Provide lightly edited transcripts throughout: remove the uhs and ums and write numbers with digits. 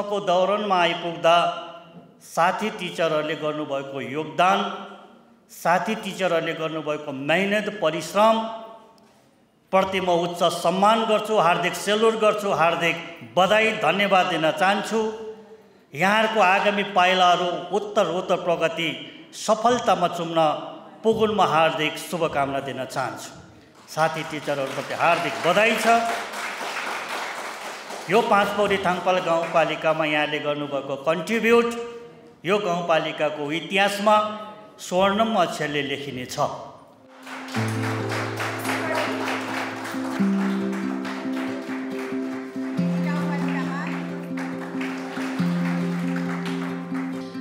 अहिलेसम्मको दौरानमा आइपुग्दा साथी टिचरहरूले गर्नुभएको योगदान, साथी टिचरहरूले गर्नुभएको मेहनत परिश्रम प्रति म उच्च सम्मान गर्छु, हार्दिक सेल्युट गर्छु, हार्दिक बधाई धन्यवाद दिन चाहन्छु। यहाँहरूको आगामी पाइलाहरू उत्तरोत्तर प्रगति सफलतामा चुम्न पुगुनमा हार्दिक शुभकामना दिन चाहन्छु। साथी टिचरहरूप्रति हार्दिक बधाई छ। यो 5 पौडी थाङपाल गाउँपालिकामा यहाँले गर्नुभएको कन्ट्रिब्युट यो गाउँपालिकाको इतिहासमा स्वर्णम अक्षरले लेखिनेछ।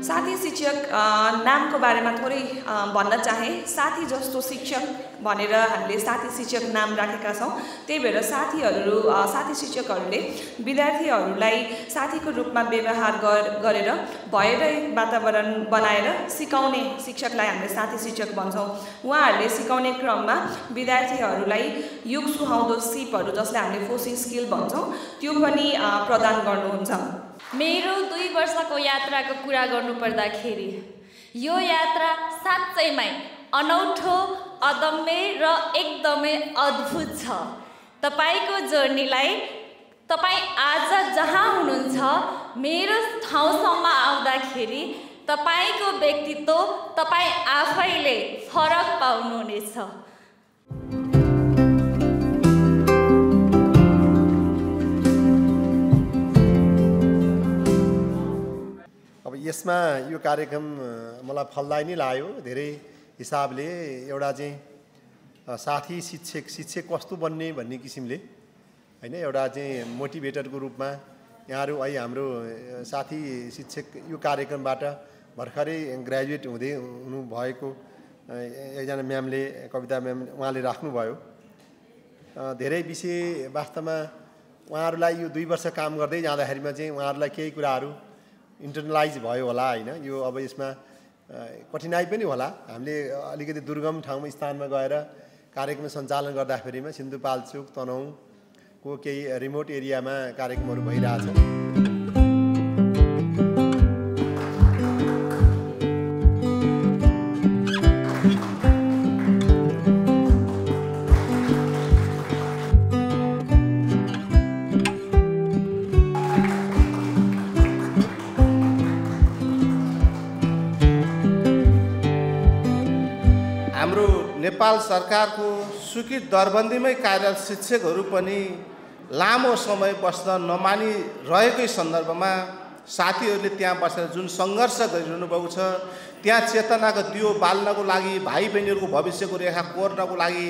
साथी शिक्षक नामको बारेमा थोरै भन्न चाहे। साथी जस्तो शिक्षक भनेर हामीले साथी शिक्षक नाम राखेका छौँ। त्यही भएर साथी शिक्षकहरूले विद्यार्थीहरूलाई साथीको रूपमा व्यवहार गरेर भएर वातावरण बनाएर सिकाउने शिक्षकलाई हामीले साथी शिक्षक भन्छौँ। उहाँहरूले सिकाउने क्रममा विद्यार्थीहरूलाई युग सुहाउँदो सिपहरू जसलाई हामीले फोसिङ स्किल भन्छौँ त्यो पनि प्रदान गर्नुहुन्छ। मेरो 2 वर्षको यात्राको कुरा गर्नुपर्दाखेरि यो यात्रा साँच्चैमै अनौठो, अदम्य र एकदमै अद्भुत छ। तपाईको जर्नीलाई तपाईँ आज जहाँ हुनुहुन्छ मेरो ठाउँसम्म आउँदाखेरि तपाईको व्यक्तित्व तपाईँ आफैले फरक पाउनुहुनेछ। अब यसमा यो कार्यक्रम मलाई फलदायी नै लाग्यो धेरै हिसाबले। एउटा चाहिँ साथी शिक्षक कस्तो बन्ने भन्ने किसिमले हैन, एउटा चाहिँ मोटिभेटरको रूपमा यहाँहरू अहिले हाम्रो साथी शिक्षक यो कार्यक्रमबाट भर्खरै ग्रेजुएट हुनुभएको एकजना म्यामले, कविता म्याम, उहाँले राख्नुभयो। धेरै विषय वास्तवमा उहाँहरूलाई यो 2 वर्ष काम गर्दै जाँदाखेरिमा चाहिँ उहाँहरूलाई केही कुराहरू इन्टरनलाइज भयो होला हैन। यो अब यसमा कठिनाइ पनि होला। हामीले अलिकति दुर्गम ठाउँमा स्थानमा गएर कार्यक्रम सञ्चालन गर्दाखेरिमा सिन्धुपाल्चोक, तनहुँको केही रिमोट एरियामा कार्यक्रमहरू भइरहेछ। नेपाल सरकारको स्वीकृत दरबन्दीमै कार्यरत शिक्षकहरू पनि लामो समय बस्न नमानिरहेकै सन्दर्भमा साथीहरूले त्यहाँ बसेर जुन सङ्घर्ष गरिरहनु भएको छ, त्यहाँ चेतनाको दियो बाल्नको लागि, भाइ बहिनीहरूको भविष्यको रेखा कोर्नको लागि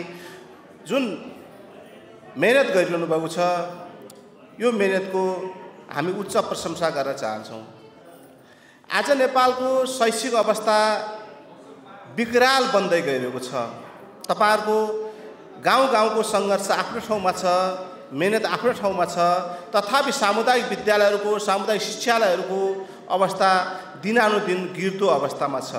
जुन मेहनत गरिरहनु भएको छ, यो मेहनतको हामी उच्च प्रशंसा गर्न चाहन्छौँ। आज नेपालको शैक्षिक अवस्था विकराल बन्दै गइरहेको छ। तपाईहरुको गाउँ-गाउँको सङ्घर्ष आफ्नो ठाउँमा छ, मेहनत आफ्नो ठाउँमा छ, तथापि सामुदायिक विद्यालयहरूको, सामुदायिक शिक्षालयहरूको अवस्था दिनानुदिन गिर्दो अवस्थामा छ।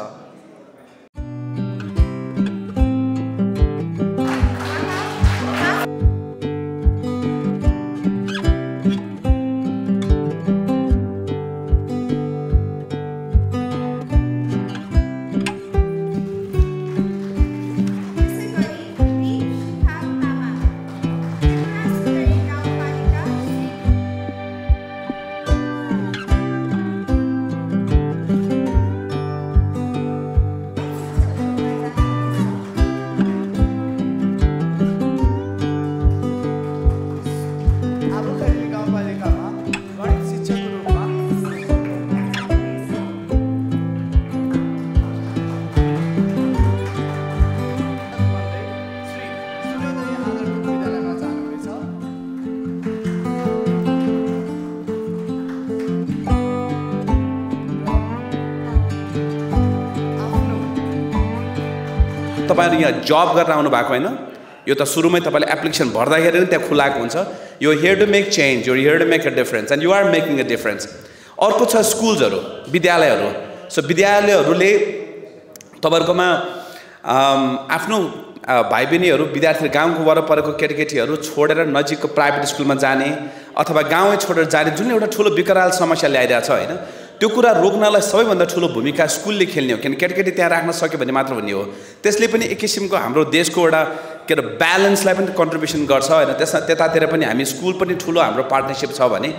तपाईहरु यहाँ जब गर्न आउनु भएको हैन, यो त सुरुमै तपाईले एप्लिकेसन भर्दाखेरि नै त्यहाँ खुलाएको हुन्छ। You here to make change, you here to make a difference and you are making a difference. अर्को छ स्कुल्सहरु, विद्यालयहरु। सो विद्यालयहरुले तपाईहरुकोमा आफ्नो भाइ बहिनीहरू विद्यार्थी गाउँको वरपरको केटाकेटीहरू छोडेर नजिकको प्राइभेट स्कुलमा जाने अथवा गाउँै छोडेर जाने जुन एउटा ठुलो विकराल समस्या ल्याइरहेछ होइन, त्यो कुरा रोक्नलाई सबैभन्दा ठुलो भूमिका स्कुलले खेल्ने हो। किन केटाकेटी त्यहाँ राख्न सक्यो भने मात्र हुने हो। त्यसले पनि एक किसिमको हाम्रो देशको एउटा के अरे ब्यालेन्सलाई पनि कन्ट्रिब्युसन गर्छ होइन। त्यतातिर पनि हामी स्कुल पनि ठुलो हाम्रो पार्टनरसिप छ भने